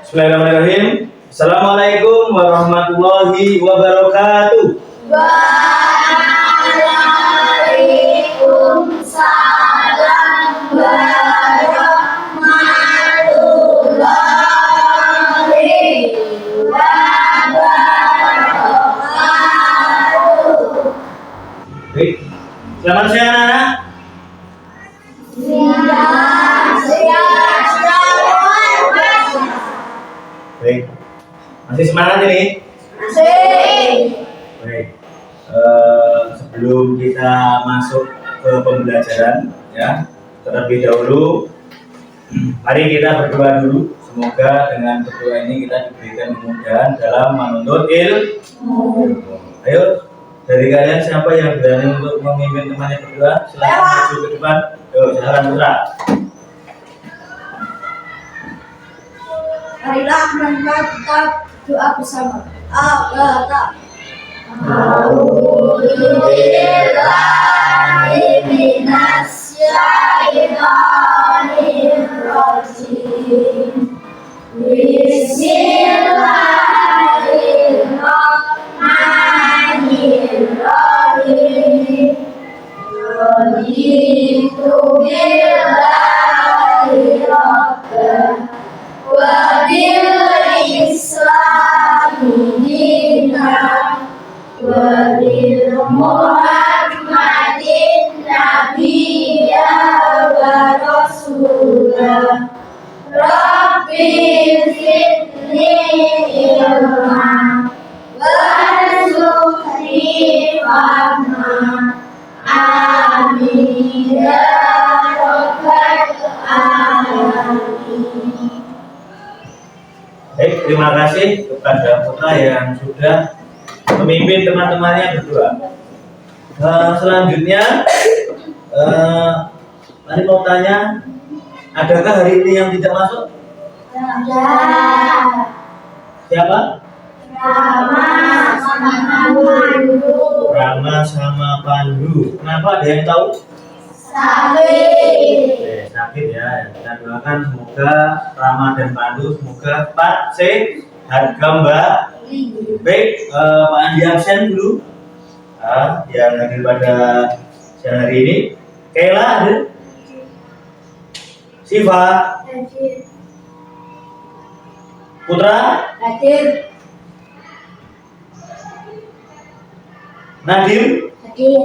Bismillahirrahmanirrahim. Assalamualaikum warahmatullahi wabarakatuh. Waalaikumsalam warahmatullahi wabarakatuh. Baik. Selamat siang anak. Baik. Masih semangat ini? Masih. Baik. Sebelum kita masuk ke pembelajaran, ya, terlebih dahulu, mari kita berdoa dulu. Semoga dengan berdoa ini kita diberikan kemudahan dalam menuntut ilmu. Ayo, dari kalian siapa yang berani untuk memimpin temannya berdoa? Silakan maju ke depan. Ayo, silakan Putra. Marilah kita doa bersama. A'udzubillahi minasyaitonirrajim. Bismillahirrahmanirrahim. Raditu billahi rabban wa bil islami dinan wa bil muhammadin nabiyya wa rasulah. Rabbi zidni ilma warzuqni fahma. Amin ya rabbal alamin. Baik, terima kasih kepada Putra yang sudah memimpin teman-temannya berdoa. Selanjutnya, tadi mau tanya, adakah hari ini yang tidak masuk? Ada. Siapa? Rama sama Pandu. Rama sama Pandu. Kenapa, ada yang tahu? Sakit. Sakit ya. Kita doakan semoga Rama dan Pandu semoga cepat sehat kembali. Baik, Pak Andi absen dulu. Yang hadir pada siang hari ini. Kayla hadir. Siva. Hadir. Putra. Hadir. Nadim. Hadir.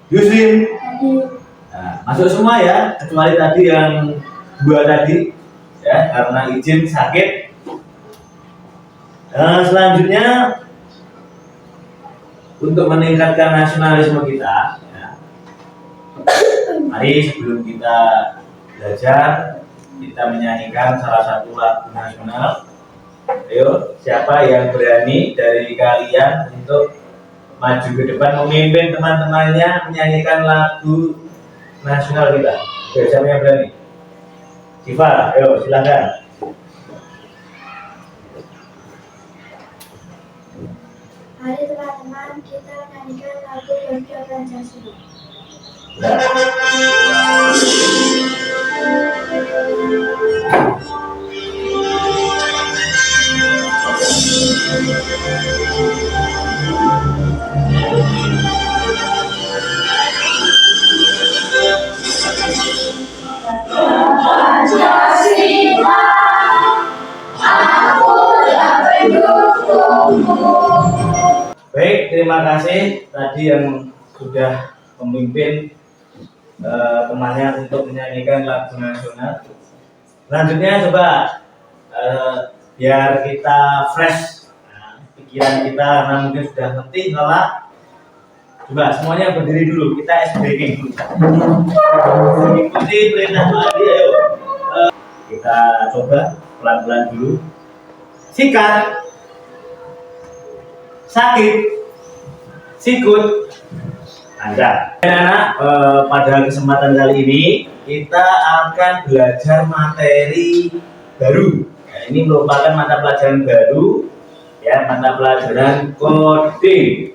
Yusrin. Hadir. Nah, masuk semua ya, kecuali tadi yang dua tadi ya, karena izin sakit. Selanjutnya untuk meningkatkan nasionalisme kita ya, mari sebelum kita belajar kita menyanyikan salah satu lagu nasional. Ayo, siapa yang berani dari kalian untuk maju ke depan memimpin teman-temannya menyanyikan lagu nasional kita? Oke, siapa yang berani? Siva, ayo silakan. Mari teman-teman kita nyanyikan lagu Bangga Pancasila. Pancasila, akulah pendukungmu. Baik, terima kasih tadi yang sudah memimpin temannya untuk menyanyikan lagu nasional. Selanjutnya coba biar kita fresh pikiran kita karena mungkin sudah ngerti lelah. Coba semuanya berdiri dulu, kita ice breaking dulu. Ikuti perintah Pak Adi, ayo. Kita coba pelan-pelan dulu. Sikat, sakit, sikut, lancar. Anak-anak, pada kesempatan kali ini kita akan belajar materi baru. Nah, ini merupakan mata pelajaran baru, ya, mata pelajaran coding.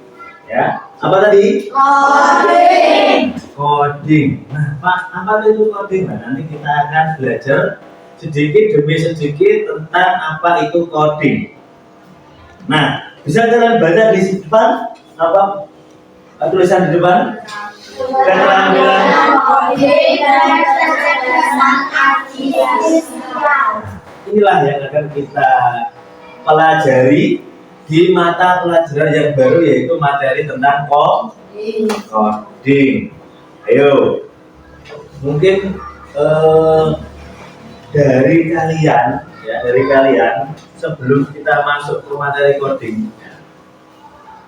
Ya, apa tadi? Coding. Coding. Nah, Pak, apa itu coding? Nah, nanti kita akan belajar sedikit demi sedikit tentang apa itu coding. Nah, bisa kalian baca di depan apa tulisan di depan? Keterampilan inilah yang akan kita pelajari di mata pelajaran yang baru, yaitu materi tentang coding. Ayo, mungkin dari kalian sebelum kita masuk ke materi coding,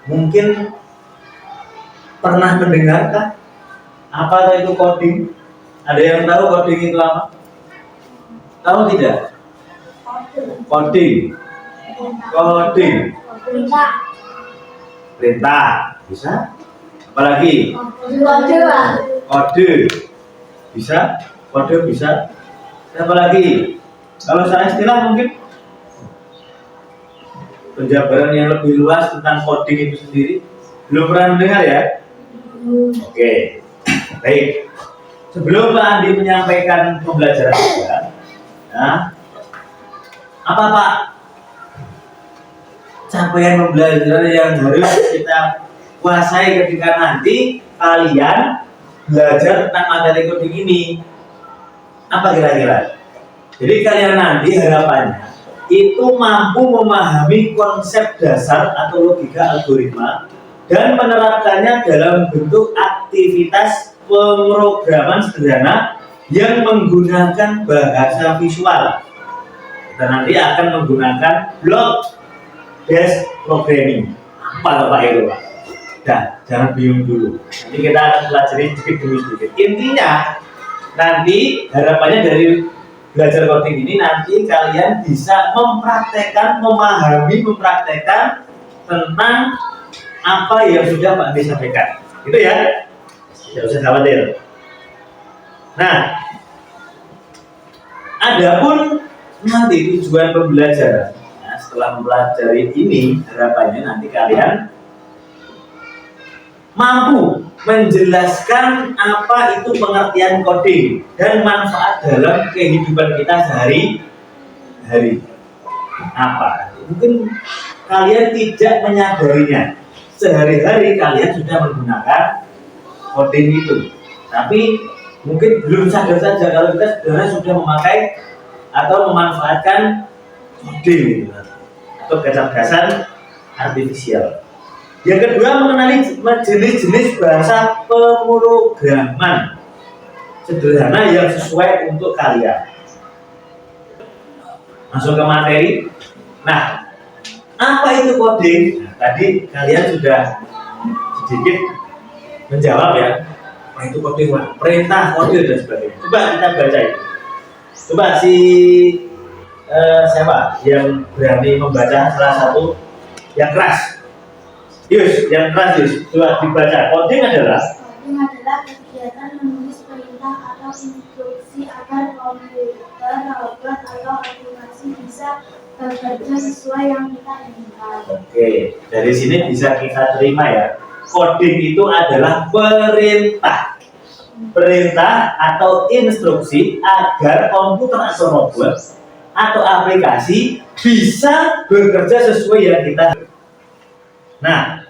mungkin pernah mendengarkan apa itu coding? Ada yang tahu coding itu apa? Tahu tidak? Coding. Perintah. Bisa? Apalagi? Kode. Bisa? Kode bisa? Apa lagi? Kalau saya istilah mungkin penjabaran yang lebih luas tentang coding itu sendiri belum pernah mendengar ya? Oke, baik. Sebelum Pak Andi menyampaikan pembelajaran kita, nah, apa Pak capaian pembelajaran yang harus kita kuasai ketika nanti kalian belajar tentang materi coding ini? Apa kira-kira? Jadi kalian nanti harapannya itu mampu memahami konsep dasar atau logika algoritma dan menerapkannya dalam bentuk aktivitas pemrograman sederhana yang menggunakan bahasa visual. Kita nanti akan menggunakan block based programming. Apa Pak itu Pak? Nah, jangan bingung dulu. Nanti kita akan pelajari sedikit demi sedikit. Intinya nanti harapannya dari belajar coding ini nanti kalian bisa mempraktekkan, mempraktekkan tentang apa yang sudah Pak Andi sampaikan. Gitu ya. Tidak usah khawatir. Nah, adapun nanti tujuan pembelajaran, nah, setelah mempelajari ini harapannya nanti kalian mampu menjelaskan apa itu pengertian coding dan manfaat dalam kehidupan kita sehari-hari. Apa? Mungkin kalian tidak menyadarinya. Sehari-hari kalian sudah menggunakan coding itu, tapi mungkin belum sadar saja kalau kita sebenarnya sudah memakai atau memanfaatkan coding gitu, atau kecerdasan artifisial. Yang kedua, mengenali jenis-jenis bahasa pemrograman sederhana yang sesuai untuk kalian. Masuk ke materi. Nah, apa itu coding? Nah, tadi kalian sudah sedikit menjawab ya. Apa itu coding? Perintah, kode dan sebagainya. Coba kita baca itu. Coba siapa yang berani membaca salah satu yang keras? Yus, yang keras Yus, coba dibaca. Coding adalah kegiatan menulis perintah atau instruksi agar komputer, robot atau aplikasi bisa bekerja sesuai yang kita inginkan. Oke, dari sini bisa kita terima ya. Coding itu adalah perintah atau instruksi agar komputer atau robot atau aplikasi bisa bekerja sesuai yang kita. Nah,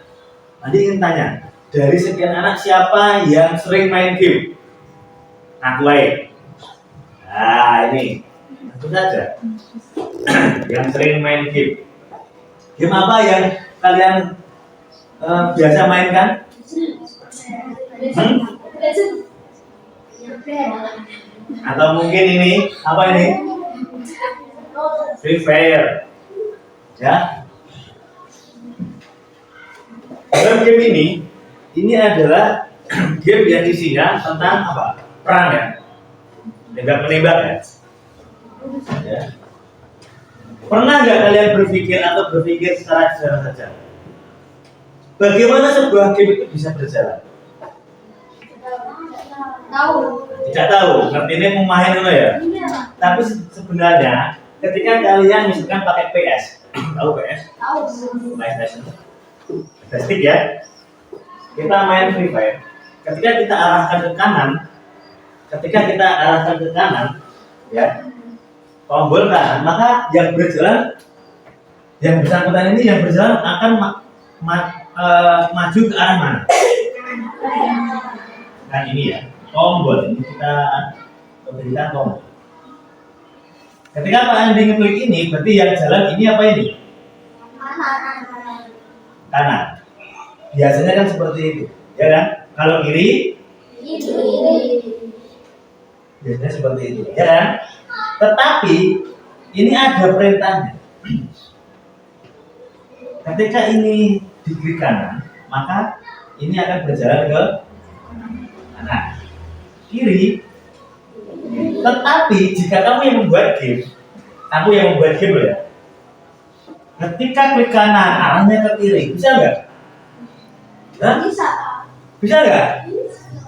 tadi ingin tanya, dari sekian anak siapa yang sering main game? Aku aja. Nah, ini tentu saja yang sering main game. Game apa yang kalian biasa mainkan? Atau mungkin ini apa ini? Free Fire. Ya. Dalam game ini adalah game yang isinya tentang apa? Perang ya, menembak ya. Ya. Pernah nggak kalian berpikir secara sederhana saja, bagaimana sebuah game itu bisa berjalan? Tahu. Tidak tahu, ngerti ini mau main dulu ya. Tapi sebenarnya ketika kalian misalkan pakai PS, tahu PS? Tahu. PlayStation. Plastik ya. Kita main Free Fire. Ketika kita arahkan ke kanan, ya, tombol kanan, maka yang berjalan, yang bersangkutan ini yang berjalan akan maju ke arah mana? Kan ini ya, tombol ini kita berikan tombol. Ketika Pak Andi ngeklik ini, berarti yang jalan ini apa ini? Kanan. Biasanya kan seperti itu, ya kan? Kalau kiri, biasanya seperti itu, ya kan? Tetapi ini ada perintahnya. Ketika ini diklik kanan, maka ini akan berjalan ke kanan, kiri. Tetapi jika kamu yang membuat game, loh ya. Ketika klik kanan, arahnya ke kiri, bisa nggak? Bisa. Bisa nggak?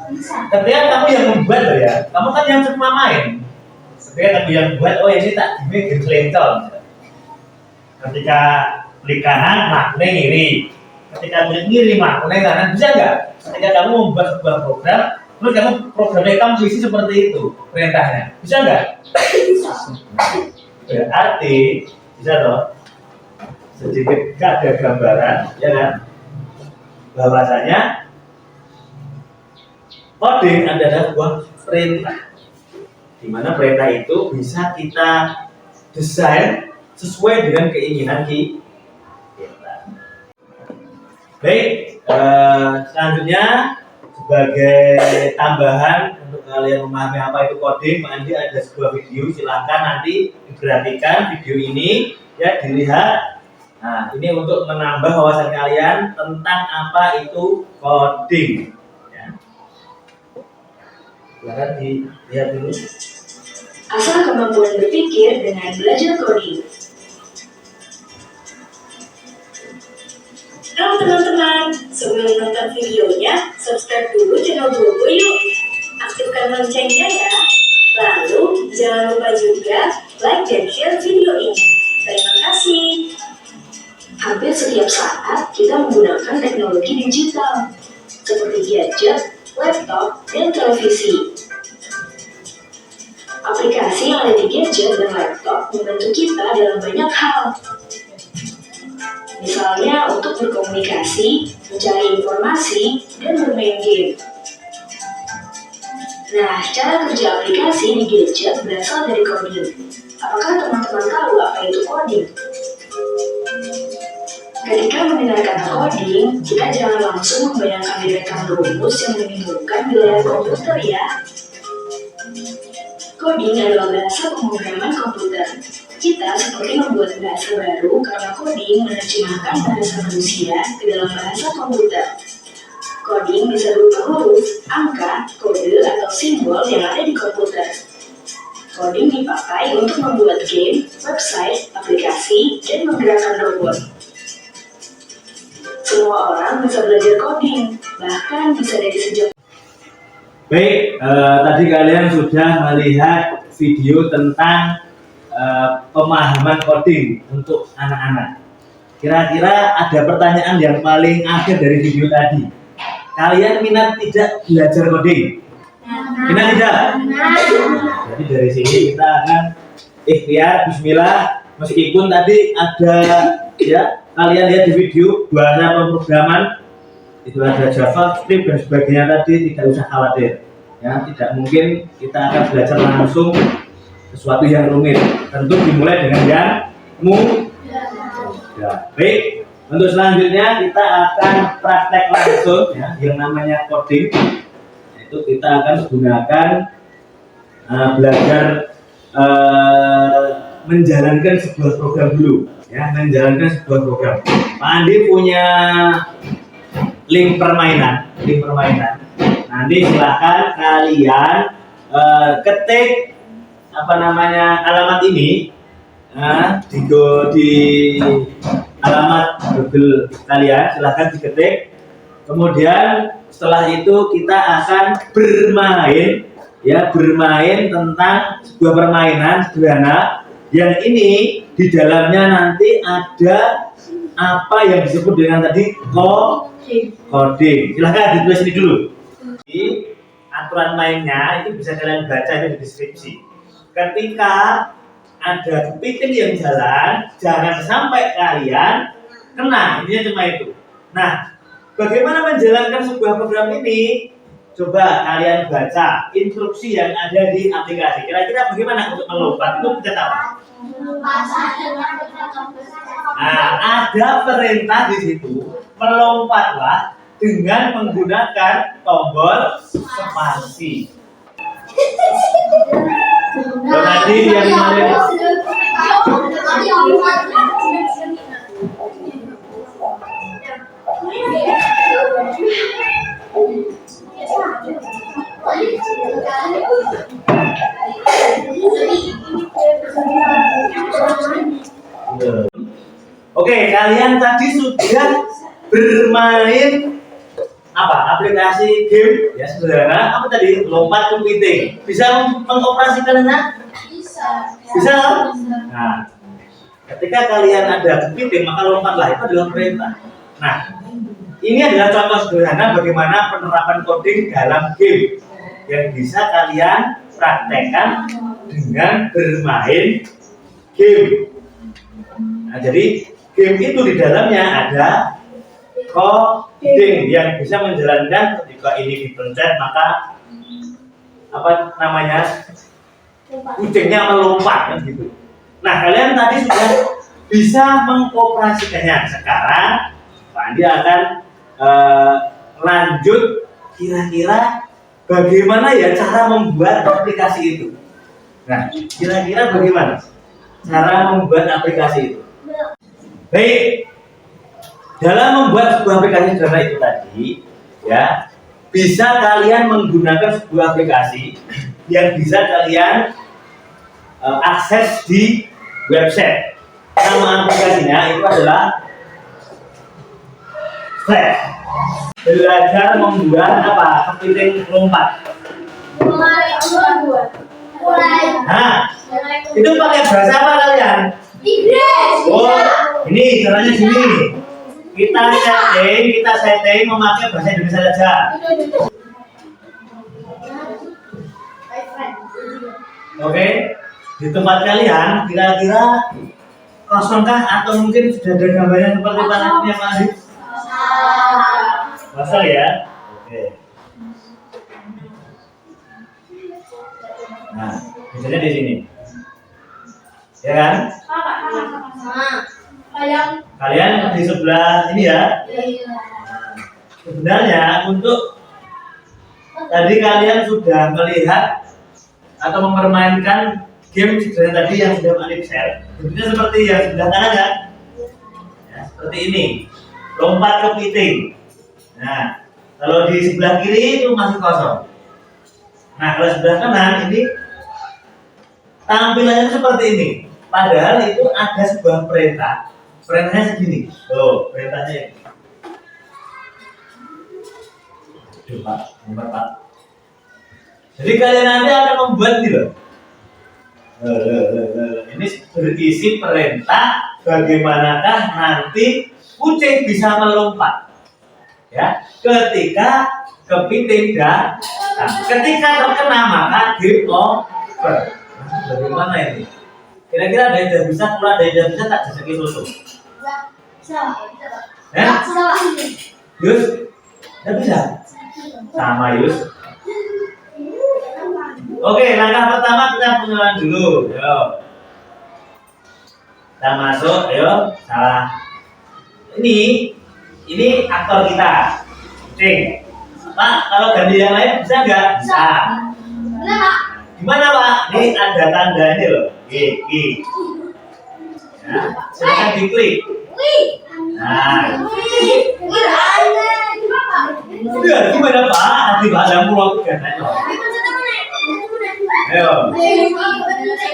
Bisa. Ketika kamu yang membuat loh ya, kamu kan yang cuma main. Ketika kamu yang membuat, oh ini tak game selencol. Ketika klik kanan, maknanya kiri. Ketika klik kiri, maknanya kanan. Bisa nggak? Ketika kamu membuat sebuah program, terus programnya kamu isi seperti itu perintahnya, bisa nggak? Bisa. Berarti bisa toh? Sedikit ada gambaran, ya kan? Bahwasanya coding adalah sebuah perintah, di mana perintah itu bisa kita desain sesuai dengan keinginan kita. Baik, selanjutnya sebagai tambahan untuk kalian memahami apa itu coding, Pak Andi ada sebuah video, silahkan nanti diperhatikan video ini, ya dilihat. Nah, ini untuk menambah wawasan kalian tentang apa itu coding. Ya. Silahkan dilihat dulu. Asal kemampuan berpikir dengan belajar coding. Halo teman-teman, sebelum nonton videonya, subscribe dulu channel Bobo yuk. Aktifkan loncengnya ya. Lalu, jangan lupa juga like dan share video ini. Terima kasih. Hampir setiap saat kita menggunakan teknologi digital, seperti gadget, laptop, dan televisi. Aplikasi yang ada di gadget dan laptop membantu kita dalam banyak hal. Misalnya untuk berkomunikasi, mencari informasi, dan bermain game. Nah, cara kerja aplikasi di gadget berasal dari coding. Apakah teman-teman tahu apa itu coding? Ketika mendengarkan coding, kita jangan langsung membayangkan deretan rumus yang membingungkan di layar komputer ya. Coding adalah bahasa pemrograman komputer. Kita seperti membuat bahasa baru karena coding menerjemahkan bahasa manusia ke dalam bahasa komputer. Coding bisa berupa huruf, angka, kode, atau simbol yang ada di komputer. Coding dipakai untuk membuat game, website, aplikasi, dan menggerakkan robot. Semua orang bisa belajar coding, bahkan bisa dari sejak. Baik, tadi kalian sudah melihat video tentang pemahaman coding untuk anak-anak. Kira-kira ada pertanyaan yang paling akhir dari video tadi. Kalian minat tidak belajar coding? Minat tidak? Jadi dari sini kita akan ikhtiar, bismillah. Meskipun tadi ada ya kalian lihat di video bahasa pemrograman itu ada JavaScript dan sebagainya tadi, tidak usah khawatir. Ya, tidak mungkin kita akan belajar langsung sesuatu yang rumit. Tentu dimulai dengan yang mudah. Baik, untuk selanjutnya kita akan praktek langsung ya, yang namanya coding. Itu kita akan gunakan belajar menjalankan sebuah program dulu. Ya, menjalankan sebuah program. Pak Andi punya link permainan. Nanti silakan kalian ketik alamat ini di alamat Google kalian, silahkan diketik. Kemudian setelah itu kita akan bermain tentang sebuah permainan sederhana yang ini di dalamnya nanti ada apa yang disebut dengan tadi coding. Silahkan ditulis ini dulu. Di aturan mainnya itu bisa kalian baca di deskripsi. Ketika ada kepiting yang jalan, jangan sampai kalian kena. Intinya cuma itu. Nah, bagaimana menjalankan sebuah program ini? Coba kalian baca instruksi yang ada di aplikasi. Kira-kira bagaimana untuk melompat? Itu pencet apa? Nah, ada perintah di situ. Melompatlah dengan menggunakan tombol spasi. Tadi yang kemarin Oke, kalian tadi sudah bermain apa? Aplikasi game ya sederhana. Apa tadi? Lompat kepiting. Bisa mengoperasikannya? Bisa. Nah, ketika kalian ada kepiting maka lompatlah, itu adalah perintah. Nah, ini adalah contoh sederhana bagaimana penerapan coding dalam game yang bisa kalian praktekkan dengan bermain game. Nah, jadi game itu di dalamnya ada coding yang bisa menjalankan ketika ini dipencet maka apa namanya kucingnya melompat kan gitu. Nah, kalian tadi sudah bisa mengoperasikannya. Sekarang Pak Andi akan lanjut kira-kira bagaimana ya cara membuat aplikasi itu. Nah, kira-kira bagaimana cara membuat aplikasi itu? Baik, dalam membuat sebuah aplikasi sederhana itu tadi, ya bisa kalian menggunakan sebuah aplikasi yang bisa kalian akses di website. Nama aplikasinya itu adalah Flash. Belajar membuat apa? Kepiting lompat. Nah, itu pakai bahasa apa kalian? Inggris. Oh, ini caranya gini. Kita setting memakai bahasa Indonesia saja. Oke, di tempat kalian kira-kira kosongkah atau mungkin sudah ada gambarnya seperti panasnya Pak Adi? Kosong ya. Oke. Nah, misalnya di sini, ya kan? Kalian di sebelah ini ya. Sebenarnya untuk tadi kalian sudah melihat atau mempermainkan game sederhana tadi yang sudah Andi share. Bentuknya seperti yang sebelah kanan kan? Ya, seperti ini. Lompat kepiting. Nah, kalau di sebelah kiri itu masih kosong. Nah, kalau sebelah kanan ini tampilannya seperti ini. Padahal itu ada sebuah perintah. Perintahnya segini. Tuh, perintahnya ini. Aduh, Pak. Bentar, Pak. Jadi kalian nanti akan membuat ini loh. Ini berisi perintah bagaimanakah nanti kucing bisa melompat. Ya, ketika kepiting dan ketika terkena maka game over. Bagaimana ini? Kira-kira ada yang bisa keluar, ada yang bisa tak jasaki susu? Yus? Tidak bisa? Sama Yus. Oke, langkah pertama kita pengenalan dulu. Yo. Kita masuk, ayo. Salah. Ini aktor kita. Kucing. Pak, kalau ganti yang lain bisa nggak? Bisa. Gimana Pak? Ini ada tanda ini loh. G. Ya, silakan diklik. Nah. Udah, gimana Pak? Nanti Pak ada pulau kan? Ayo.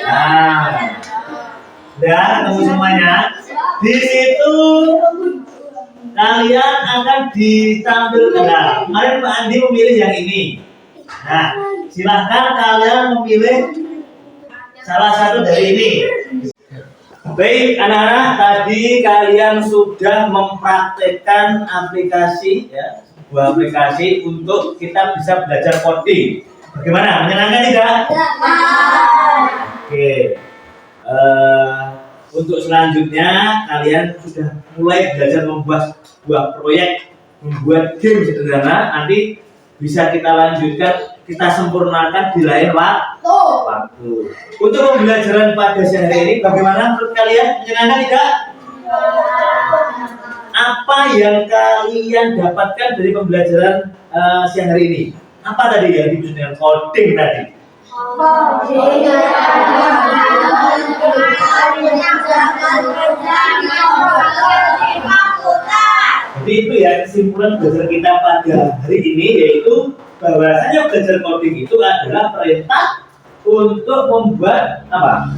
Nah. Udah, ketemu semuanya. Di situ kalian akan ditampilkan. Nah, kemarin Pak Andi memilih yang ini. Nah, silahkan kalian memilih salah satu dari ini. Baik anak-anak, tadi kalian sudah mempraktekkan aplikasi ya, sebuah aplikasi untuk kita bisa belajar coding. Bagaimana? Menyenangkan tidak? Oke. Untuk selanjutnya kalian sudah mulai belajar membuat sebuah proyek, membuat game sederhana. Nanti bisa kita lanjutkan, kita sempurnakan di lain waktu. Untuk pembelajaran pada siang hari ini, bagaimana menurut kalian? Menyenangkan tidak? Apa yang kalian dapatkan dari pembelajaran siang hari ini? Apa tadi yang dimaksud dengan coding tadi? Jadi itu ya kesimpulan belajar kita pada hari ini, yaitu bahwasanya belajar coding itu adalah perintah untuk membuat apa?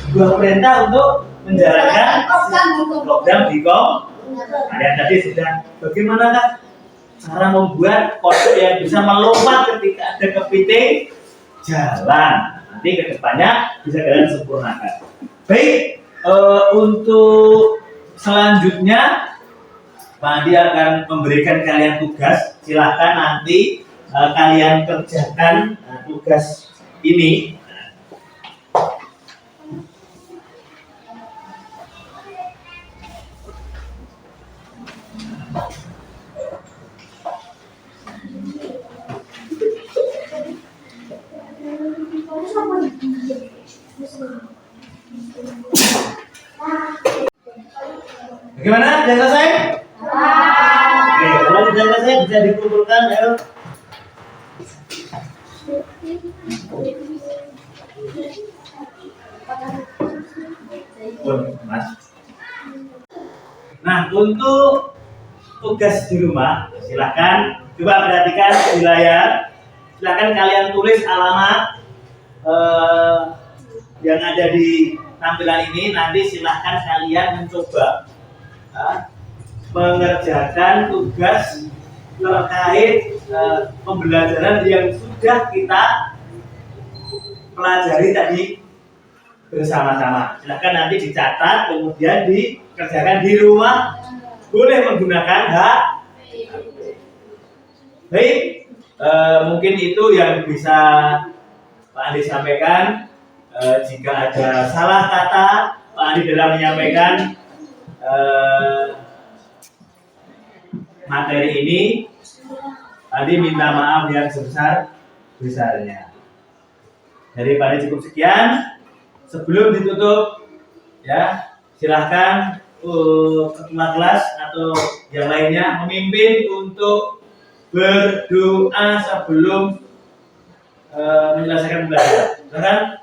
Sebuah perintah untuk menjalankan program di komputer. Kalian tadi sudah bagaimanakah cara membuat kode yang bisa melompat ketika ada kepiting jalan. Nanti kedepannya bisa kalian sempurnakan. Baik, untuk selanjutnya Pak Andi akan memberikan kalian tugas. Silahkan nanti kalian kerjakan tugas ini. Bagaimana? Sudah selesai? Oke, kalau sudah selesai bisa dikumpulkan, ayo. Mas. Nah, untuk tugas di rumah, silakan coba perhatikan di layar. Silakan kalian tulis alamat yang ada di tampilan ini. Nanti silahkan kalian mencoba mengerjakan tugas terkait pembelajaran yang sudah kita pelajari tadi bersama-sama. Silakan nanti dicatat, kemudian dikerjakan di rumah. Boleh menggunakan Baik, mungkin itu yang bisa Pak Andi sampaikan. Jika ada salah kata Pak Andi dalam menyampaikan materi ini, Andi minta maaf yang sebesar-besarnya. Dari Pak Andi cukup sekian. Sebelum ditutup, ya silahkan ketua kelas atau yang lainnya memimpin untuk berdoa sebelum menyelesaikan pembelajaran. Silakan.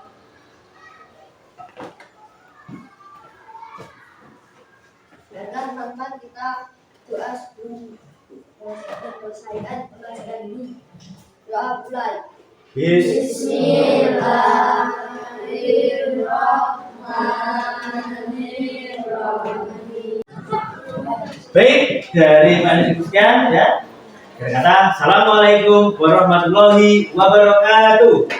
Teman-teman kita doa sebelum menyelesaikan pelajaran ini. Doa mulai. Bismillahirrahmanirrahim. Baik, dari Pak Andi sekian ya. Kata Assalamualaikum warahmatullahi wabarakatuh.